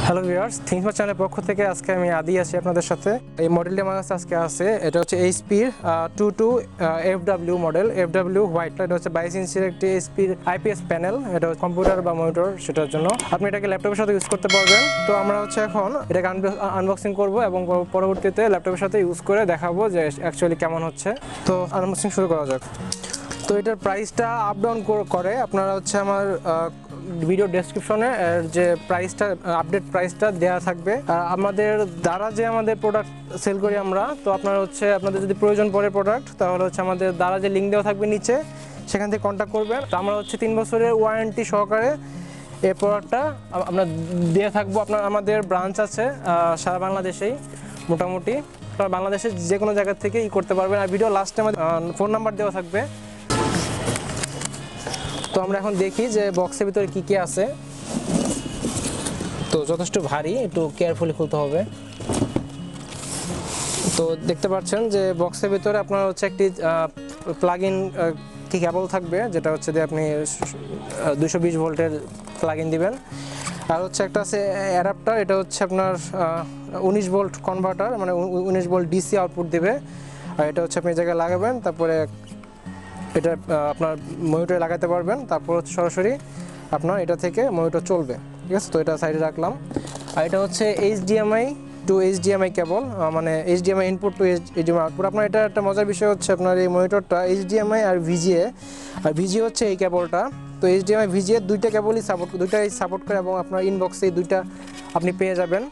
Hello viewers, things চ্যানেলের পক্ষ থেকে আজকে আমি আদি আছি আপনাদের সাথে। এই মডেলটি আমার কাছে আজকে আছে, এটা হচ্ছে এইচপির 22FW মডেল, FW হোয়াইট। এটা হচ্ছে 22 ইঞ্চির একটি এইচপির IPS প্যানেল। এটা কম্পিউটার বা মনিটর সেটার জন্য আপনি এটাকে ল্যাপটপের সাথে ইউজ করতে পারবেন। তো আমরা হচ্ছে এখন এটাকে আনবক্সিং করব এবং পরবর্তীতে ল্যাপটপের সাথে ইউজ করে দেখাবো যে অ্যাকচুয়ালি কেমন হচ্ছে। তো আনবক্সিং শুরু করা যাক। তো এটার প্রাইসটা আপ ডাউন করে, আপনারা হচ্ছে আমার ভিডিও ডেসক্রিপশনে যে প্রাইসটা আপডেট প্রাইসটা দেওয়া থাকবে। আমাদের দ্বারা যে আমাদের প্রোডাক্ট সেল করি আমরা, তো আপনারা হচ্ছে আপনাদের যদি প্রয়োজন পড়ে প্রোডাক্ট, তাহলে হচ্ছে আমাদের দ্বারা যে লিঙ্ক দেওয়া থাকবে নিচে, সেখান থেকে কন্ট্যাক্ট করবেন। তো আমরা হচ্ছে 3 বছরের ওয়ারেন্টি সহকারে এই প্রোডাক্টটা আমরা দিয়ে থাকবো। আমাদের ব্রাঞ্চ আছে সারা বাংলাদেশেই, মোটামুটি বাংলাদেশের যে কোনো জায়গা থেকে করতে পারবেন। আর ভিডিও লাস্টে আমাদের ফোন নাম্বার দেওয়া থাকবে। তো আমরা এখন দেখি যে বক্সের ভিতরে কি কি আছে। তো যথেষ্ট ভারী, একটু কেয়ারফুলি খুলতে হবে। তো দেখতে পাচ্ছেন যে বক্সের ভিতরে আপনার হচ্ছে একটি প্লাগ ইন কি কেবল থাকবে, যেটা হচ্ছে যে আপনি 220 ভোল্টের প্লাগ ইন দিবেন। আর হচ্ছে একটা আছে অ্যাডাপ্টার, এটা হচ্ছে আপনার 19 ভোল্ট কনভার্টার, মানে 19 ভোল্ট ডিসি আউটপুট দেবে। আর এটা হচ্ছে আপনি এই জায়গায় লাগাবেন, তারপরে এটা আপনার মনিটরে লাগাতে পারবেন। তারপর হচ্ছে সরাসরি আপনার এটা থেকে মনিটর চলবে, ঠিক আছে। তো এটা সাইডে রাখলাম। আর এটা হচ্ছে HDMI টু HDMI কেবল, মানে HDMI input to HDMI output. আপনার এটা একটা মজার বিষয় হচ্ছে আপনার এই মনিটরটা HDMI আর VGA, আর VGA হচ্ছে এই কেবলটা। তো HDMI VGA দুইটা কেবলই দুইটাই সাপোর্ট করে, এবং আপনার ইনবক্সে দুইটা আপনি পেয়ে যাবেন।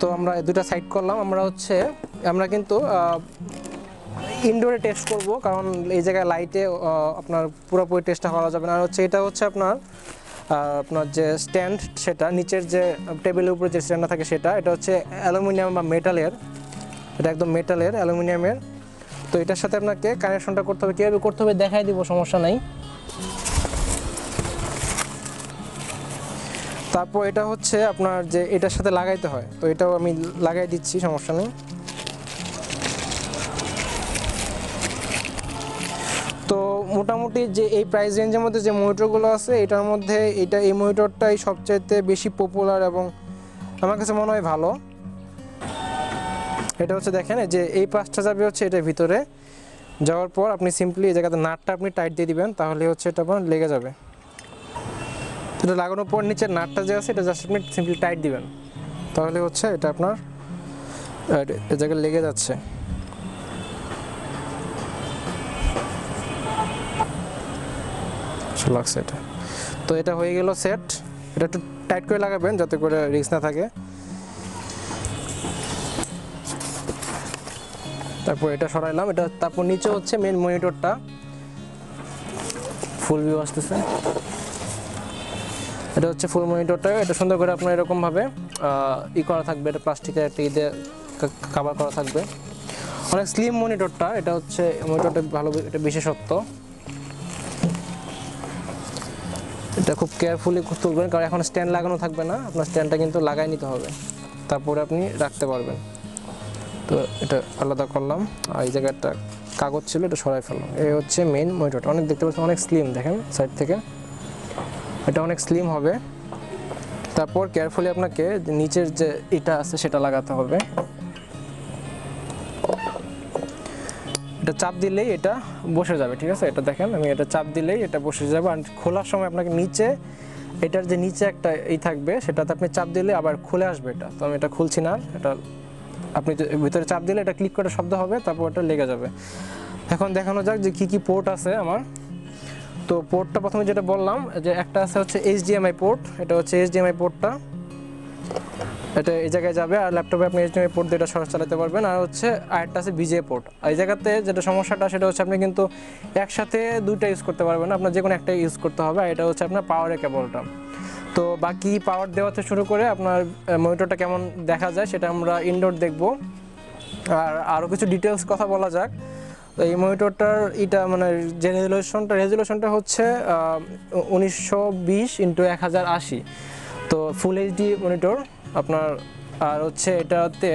তো আমরা দুইটা সাইড করলাম। আমরা কিন্তু ইনডোরে টেস্ট করব, কারণ এই জায়গায় লাইটে আপনার পুরোপুরি টেস্টটা করা যাবে না। আর হচ্ছে এটা হচ্ছে আপনার যে স্ট্যান্ড, সেটা নিচের যে টেবিলের উপরে যে স্ট্যান্ডটা থাকে সেটা, এটা হচ্ছে অ্যালুমিনিয়াম বা মেটালের, এটা একদম মেটালের, অ্যালুমিনিয়ামের। তো এটার সাথে আপনাকে কানেকশনটা করতে হবে, কীভাবে করতে হবে দেখাই দিব, সমস্যা নাই। তারপর এটা হচ্ছে আপনার যে এটার সাথে লাগাইতে হয়, তো এটাও আমি লাগাই দিচ্ছি, সমস্যা নেই। তো মোটামুটি যে এই প্রাইস রেঞ্জের মধ্যে যে মনিটরগুলো আছে, এটার মধ্যে এই মনিটরটাই সবচাইতে বেশি পপুলার এবং আমার কাছে মনে হয় ভালো। এটা হচ্ছে দেখেন যে এই পাঁচটা যাবে হচ্ছে এটার ভিতরে যাওয়ার পর আপনি সিম্পলি এই জায়গাতে নাটটা আপনি টাইট দিয়ে দিবেন, তাহলে হচ্ছে এটা আপনার লেগে যাবে। এটা লাগানোর পর নিচের নাটটা যে আছে এটা জাস্ট আপনি সিম্পলি টাইট দিবেন, তাহলে হচ্ছে এটা আপনার এই জায়গায় লেগে যাচ্ছে। লাগছে এটা। তো এটা হয়ে গেল সেট। এটা একটু টাইট করে লাগাবেন যাতে করে রিস্ক না থাকে। তারপর এটা সরাইলাম, এটা তারপর নিচে হচ্ছে মেন মনিটরটা, ফুল ভিউ আসতেছে। এটা হচ্ছে ফুল মনিটরটা, এটা সুন্দর করে আপনার এরকমভাবে করা থাকবে, এটা প্লাস্টিকের একটা দিয়ে কভার করা থাকবে। অনেক স্লিম মনিটরটা, এটা হচ্ছে মনিটরটা ভালো, এটা বিশেষত্ব। এটা খুব কেয়ারফুলি তুলবেন, কারণ এখন স্ট্যান্ড লাগানো থাকবে না, আপনার স্ট্যান্ডটা কিন্তু লাগাই নিতে হবে, তারপরে আপনি রাখতে পারবেন। তো এটা আলাদা করলাম, আর এই জায়গায় একটা কাগজ ছিল, এটা সরাই ফেললাম। এই হচ্ছে মেইন মনিটরটা, অনেক দেখতে পাচ্ছেন অনেক স্লিম, দেখেন সাইড থেকে এটা অনেক স্লিম হবে। তারপর কেয়ারফুলি আপনাকে নিচের যে এটা আছে সেটা লাগাতে হবে। এটা চাপ দিলেই এটা বসে যাবে, ঠিক আছে। এটা দেখেন, আমি এটা চাপ দিলেই এটা বসে যাবে। আর খোলার সময় আপনাকে নিচে এটার যে নিচে একটা থাকবে, সেটাতে আপনি চাপ দিলে আবার খুলে আসবে এটা। তো আমি এটা খুলছি না, এটা আপনি ভিতরে চাপ দিলে এটা ক্লিক করে শব্দ হবে, তারপর এটা লেগে যাবে। এখন দেখানো যাক যে কি পোর্ট আছে আমার। তো পোর্টটা প্রথমে যেটা বললাম যে একটা আছে হচ্ছে HDMI পোর্ট, এটা হচ্ছে HDMI পোর্টটা, এটা এই জায়গায় যাবে। আর ল্যাপটপে আপনি HDMI পোর্ট দিয়ে এটা সরাসরি চালাতে পারবেন। আর হচ্ছে আরেকটা আছে VGA পোর্ট। এই জায়গাতে যেটা সমস্যাটা সেটা হচ্ছে আপনি কিন্তু একসাথে দুইটা ইউজ করতে পারবেন না, আপনার যে কোনো একটা ইউজ করতে হবে। আর এটা হচ্ছে আপনার পাওয়ারের কেবলটা। তো বাকি পাওয়ার দেওয়া থেকে শুরু করে আপনার মনিটরটা কেমন দেখা যায় সেটা আমরা ইনডোর দেখব। আর আরও কিছু ডিটেলস কথা বলা যাক। এই মনিটরটার মানে যে রেজুলেশনটা হচ্ছে 1920x1080। তো ফুল এইচডি মনিটর আপনার। আর হচ্ছে এটাতে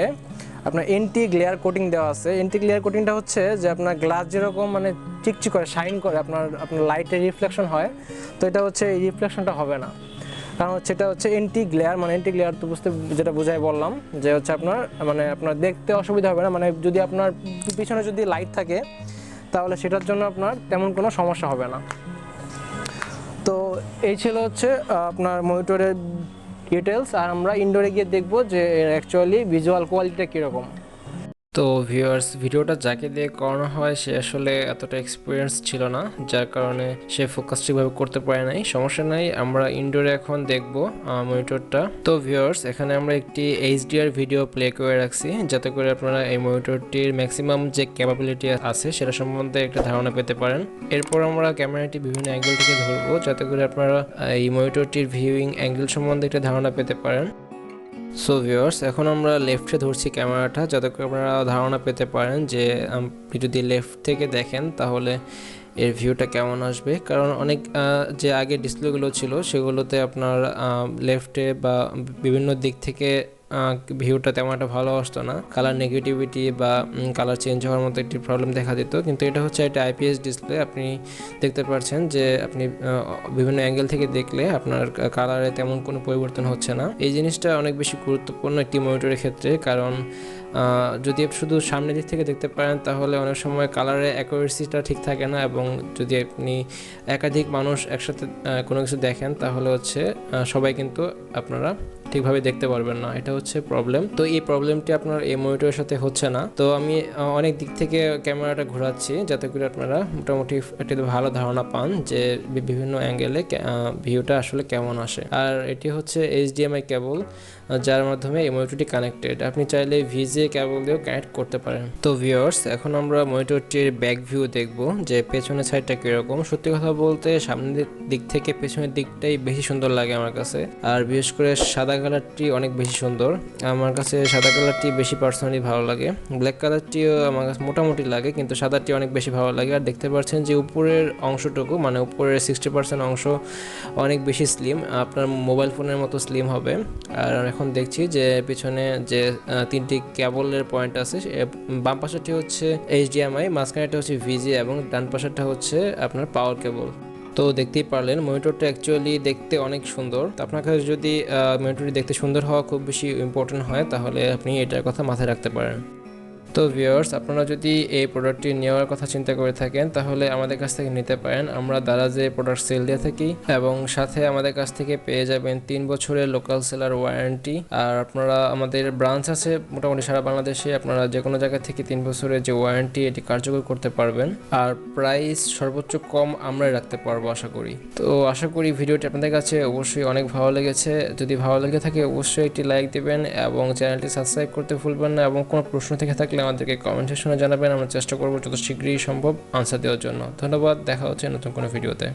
আপনার এন্টি গ্লেয়ার কোটিং দেওয়া আছে। এন্টি গ্লেয়ার কোটিংটা হচ্ছে যে আপনার গ্লাস যেরকম মানে চিকচিক করে শাইন করে, আপনার লাইটের রিফ্লেকশন হয়, তো এটা হচ্ছে এই রিফ্লেকশনটা হবে না। কারণ হচ্ছে এটা হচ্ছে এন্টি গ্লেয়ার, মানে এন্টি গ্লেয়ার তো বুঝতে যেটা বোঝাই বললাম যে হচ্ছে আপনার মানে আপনার দেখতে অসুবিধা হবে না, মানে যদি আপনার পিছনে যদি লাইট থাকে তাহলে সেটার জন্য আপনার তেমন কোনো সমস্যা হবে না। তো এই ছিল হচ্ছে আপনার মনিটরের ডিটেলস, আর আমরা ইনডোরে গিয়ে দেখব যে অ্যাকচুয়ালি ভিজুয়াল কোয়ালিটিটা কীরকম। তো ভিউয়ার্স, ভিডিওটা যাকে দিয়ে করানো হয় সে আসলে এতটা এক্সপিরিয়েন্স ছিল না, যার কারণে সে ফোকাস ঠিকভাবে করতে পারে নাই। সমস্যা নাই, আমরা ইনডোরে এখন দেখব মনিটরটা। তো ভিউয়ার্স, এখানে আমরা একটি এইচডিআর ভিডিও প্লে করে রাখছি, যাতে করে আপনারা এই মনিটরটির ম্যাক্সিমাম যে ক্যাপাবিলিটি আছে সেটা সম্বন্ধে একটা ধারণা পেতে পারেন। এরপর আমরা ক্যামেরাটি বিভিন্ন অ্যাঙ্গেল থেকে ধরবো, যাতে করে আপনারা এই মনিটরটির ভিউইং অ্যাঙ্গেল সম্বন্ধে একটা ধারণা পেতে পারেন। সো ভিউয়ার্স, এখন আমরা লেফটে ধরছি ক্যামেরাটা, যাতে করে আপনারা ধারণা পেতে পারেন যে আপনি যদি লেফট থেকে দেখেন তাহলে এর ভিউটা কেমন আসবে। কারণ অনেক যে আগে ডিসপ্লেগুলো ছিল সেগুলোতে আপনার লেফটে বা বিভিন্ন দিক থেকে ভিউটা তেমন একটা ভালো আসতো না, কালার নেগেটিভিটি বা কালার চেঞ্জ হওয়ার মতো একটি প্রবলেম দেখা দিত। কিন্তু এটা হচ্ছে একটা আইপিএস ডিসপ্লে, আপনি দেখতে পাচ্ছেন যে আপনি বিভিন্ন অ্যাঙ্গেল থেকে দেখলে আপনার কালারে তেমন কোনো পরিবর্তন হচ্ছে না। এই জিনিসটা অনেক বেশি গুরুত্বপূর্ণ একটি মনিটরের ক্ষেত্রে, কারণ যদি আপনি শুধু সামনের দিক থেকে দেখতে পারেন তাহলে অনেক সময় কালারের অ্যাকুরেসিটা ঠিক থাকে না, এবং যদি আপনি একাধিক মানুষ একসাথে কোনো কিছু দেখেন তাহলে হচ্ছে সবাই কিন্তু আপনারা ঠিকভাবে দেখতে পারবেন না, এটা হচ্ছে প্রবলেম। তো এই প্রবলেমটি আপনার এই মনিটরের সাথে হচ্ছে না। তো আমি অনেক দিক থেকে ক্যামেরাটা ঘোরাচ্ছি, যাতে করে আপনারা মোটামুটি একটা ভালো ধারণা পান যে বিভিন্ন অ্যাঙ্গেলে ভিউটা আসলে কেমন আসে। আর এটি হচ্ছে এইচডিএমআই কেবল, যার মাধ্যমে এই মনিটরটি কানেক্টেড। আপনি চাইলে ভিজিএ কেবল দিয়েও কানেক্ট করতে পারেন। তো ভিউয়ার্স, এখন আমরা মনিটরটির ব্যাক ভিউ দেখব যে পেছনের সাইডটা কীরকম। সত্যি কথা বলতে সামনের দিক থেকে পেছনের দিকটাই বেশি সুন্দর লাগে আমার কাছে, আর বিশেষ করে সাদা কালারটি অনেক বেশি সুন্দর। আমার কাছে সাদা কালারটি বেশি পার্সোনালি ভালো লাগে, ব্ল্যাক কালারটিও আমার কাছে মোটামুটি লাগে, কিন্তু সাদাটি অনেক বেশি ভালো লাগে। আর দেখতে পাচ্ছেন যে উপরের অংশটুকু, মানে উপরের 60% অংশ অনেক বেশি স্লিম, আপনার মোবাইল ফোনের মতো স্লিম হবে। আর এখন দেখছি যে পিছনে যে তিনটি কেবলের পয়েন্ট আছে, বাম পাশেরটি হচ্ছে এইচডিএমআই, মাঝখানেটা হচ্ছে ভিজিএ এবং ডান পাশেরটা হচ্ছে আপনার পাওয়ার কেবল। তো দেখতেই পারলেন মনিটরটা অ্যাকচুয়ালি দেখতে অনেক সুন্দর। তো আপনার কাছে যদি মনিটরটি দেখতে সুন্দর হওয়া খুব বেশি ইম্পর্টেন্ট হয় তাহলে আপনি এটার কথা মাথায় রাখতে পারেন। তো ভিউয়ার্স, আপনারা যদি এই প্রোডাক্টটি নেওয়ার কথা চিন্তা করে থাকেন তাহলে আমাদের কাছ থেকে নিতে পারেন। আমরা দারাজে প্রোডাক্ট সেল দিয়ে থাকি, এবং সাথে আমাদের কাছ থেকে পেয়ে যাবেন 3 বছরের লোকাল সেলার ওয়ারেন্টি। আর আপনারা, আমাদের ব্রাঞ্চ আছে মোটামুটি সারা বাংলাদেশে, আপনারা যে কোনো জায়গা থেকে 3 বছরের যে ওয়ারেন্টি এটি কার্যকর করতে পারবেন। আর প্রাইস সর্বোচ্চ কম আমরাই রাখতে পারবো আশা করি। তো আশা করি ভিডিওটি আপনাদের কাছে অবশ্যই অনেক ভালো লেগেছে। যদি ভালো লেগে থাকে অবশ্যই একটি লাইক দেবেন এবং চ্যানেলটি সাবস্ক্রাইব করতে ভুলবেন না, এবং কোনো প্রশ্ন থেকে থাকলে আমাদেরকে কমেন্ট সেকশনে জানাবেন। আমরা চেষ্টা করবো যত শীঘ্রই সম্ভব আনসার দেওয়ার জন্য। ধন্যবাদ, দেখা হচ্ছে নতুন কোনো ভিডিওতে।